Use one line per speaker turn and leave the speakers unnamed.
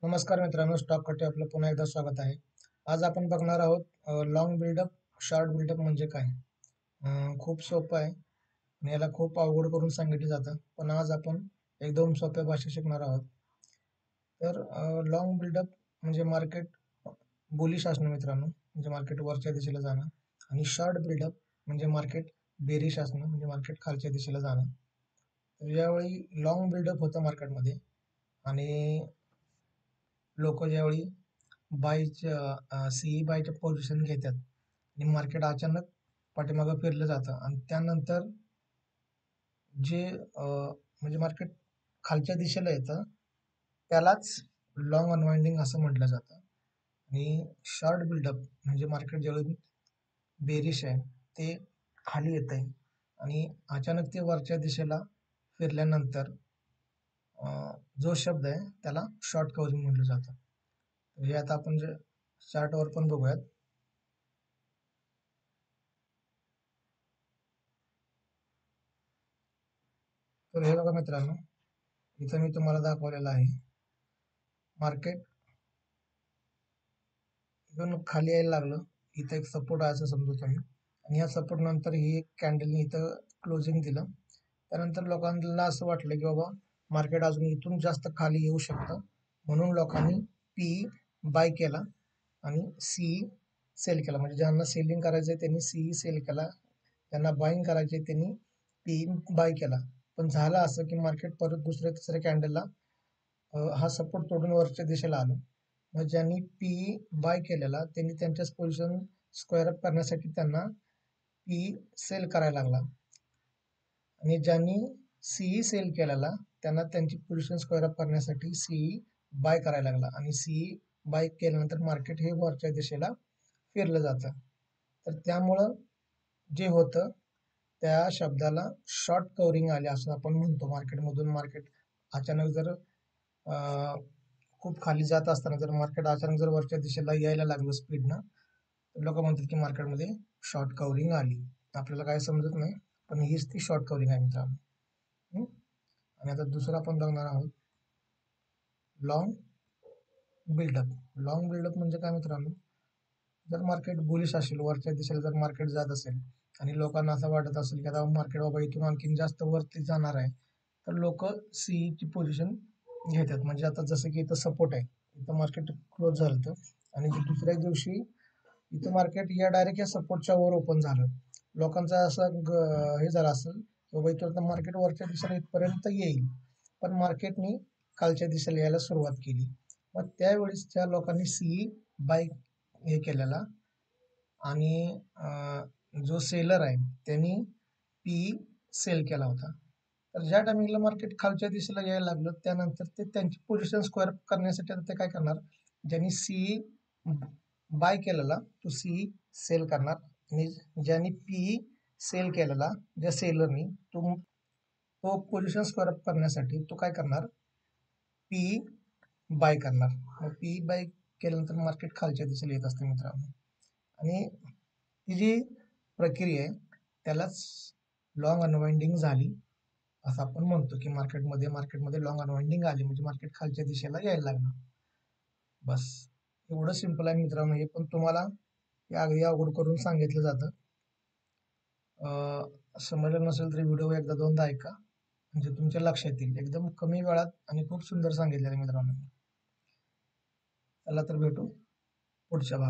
नमस्कार मित्रांनो, स्टॉक कटे आपलं पुन्हा एकदा स्वागत आहे. आज आपण बघणार आहोत लॉंग बिल्डअप, शॉर्ट बिल्डअप म्हणजे काय. खूप सोपं आहे आणि याला खूप अवघड करून सांगितलं जातं, पण आज आपण एकदम सोप्या भाषेत शिकणार आहोत. तर लॉंग बिल्डअप म्हणजे मार्केट बुलिश असणं मित्रांनो, म्हणजे मार्केट वरच्या दिशेला जाणं. आणि शॉर्ट बिल्डअप म्हणजे मार्केट बेरिश असणं, म्हणजे मार्केट खालच्या दिशेला जाणं. तर यावेळी लॉंग बिल्डअप होतं मार्केटमध्ये आणि लोक ज्यावेळी बायच्या सीई बायच्या पोझिशन घेतात आणि मार्केट अचानक पाठीमागं फिरलं जातं आणि त्यानंतर जे म्हणजे मार्केट खालच्या दिशेला येतं त्यालाच लॉंग अनवाइंडिंग असं म्हटलं जातं. आणि शॉर्ट बिल्डअप म्हणजे मार्केट ज्यावेळी बेरिश आहे ते खाली येत आहे आणि अचानक ते वरच्या दिशेला फिरल्यानंतर जो शब्द आहे त्याला शॉर्ट कव्हरिंग म्हटलं जातं. हे आता आपण जे चार्टवर पण बघूयात. तर हे बघा मित्रांनो, इथं मी तुम्हाला दाखवलेलं आहे मार्केट इथून खाली यायला लागलं. इथं एक सपोर्ट आहे असं समजू तुम्ही, आणि या सपोर्ट नंतर ही एक कॅन्डलने इथं क्लोजिंग दिलं. त्यानंतर लोकांना असं वाटलं की बाबा मार्केट अजून इथून जास्त खाली येऊ शकतं, म्हणून लोकांनी पी बाय केला आणि सी सेल केला. म्हणजे ज्यांना सेलिंग करायचंय त्यांनी सी सेल केला, ज्यांना बाईंग करायचे त्यांनी पी बाय केला. पण झालं असं की मार्केट परत दुसऱ्या तिसऱ्या कॅन्डलला हा सपोर्ट तोडून वरच्या दिशेला आलं. मग ज्यांनी पी बाय केलेला त्यांनी त्यांच्याच पोझिशन स्क्वेअर अप करण्यासाठी त्यांना पी सेल करायला लागला, आणि ज्यांनी सीई सेल केलेला त्यांना त्यांची पोझिशन स्क्वेअर अप करण्यासाठी सीई बाय करायला लागला, आणि सीई बाय केल्यानंतर मार्केट हे वरच्या दिशेला फिरलं जातं. तर त्यामुळं जे होतं त्या शब्दाला शॉर्ट कव्हरिंग आले असं आपण म्हणतो. मार्केटमधून मार्केट अचानक जर खूप खाली जात असताना जर मार्केट अचानक जर वरच्या दिशेला यायला लागलं स्पीडनं, तर लोक म्हणतात की मार्केटमध्ये शॉर्ट कव्हरिंग आली. आपल्याला काय समजत नाही, पण हीच ती शॉर्ट कव्हरिंग आहे मित्रांनो. आणि आता दुसरं आपण बघणार आहोत लॉंग बिल्डअप. लॉंग बिल्डअप म्हणजे काय मित्रांनो, जर मार्केट बुलिश असेल, वरच्या दिशेला जर मार्केट जात असेल आणि लोकांना असं वाटत असेल की आता मार्केट बाबा इथून आणखीन जास्त वरती जाणार आहे, तर लोक सीईची पोझिशन घेतात. म्हणजे आता जसं की इथं सपोर्ट आहे, इथं मार्केट क्लोज झालं होतं आणि दुसऱ्या दिवशी इथं मार्केट या डायरेक्ट या सपोर्टच्या वर ओपन झालं. लोकांचा असं हे झालं असेल की बाबा इथं मार्केट वरच्या दिशेला इथपर्यंत येईल, पण मार्केटनी खालच्या दिशेला यायला सुरुवात केली. मग त्यावेळेस त्या लोकांनी सीई बाय हे केलेला, आणि जो सेलर आहे त्यांनी पी सेल केला होता. तर ज्या टायमिंगला मार्केट खालच्या दिशेला यायला लागलं त्यानंतर ते त्यांची पोझिशन स्क्वेअर करण्यासाठी आता ते काय करणार, ज्यांनी सी बाय केलेला तो सी सेल करणार, आणि ज्यांनी पी सेल केलेला ज्या सेलरनी तो पोझिशन स्क्वेअर अप करण्यासाठी तो काय करणार, पी बाय करणार. मग पी बाय केल्यानंतर मार्केट खालच्या दिशेला येत असते मित्रांनो. आणि ही जी प्रक्रिया आहे त्यालाच लॉंग अनवाइंडिंग झाली असं आपण म्हणतो, की मार्केटमध्ये लॉंग अनवाइंडिंग आली म्हणजे मार्केट खालच्या दिशेला यायला लागलं. बस एवढं सिंपल आहे मित्रांनो. हे पण तुम्हाला अगदी अवघड करून सांगितलं जातं. समजलं नसेल तरी व्हिडिओ एकदा दोनदा ऐका, म्हणजे तुमच्या लक्षात येईल. एकदम कमी वेळात आणि खूप सुंदर सांगितलेलं आहे मित्रांनो. चला तर भेटू पुढच्या भागात.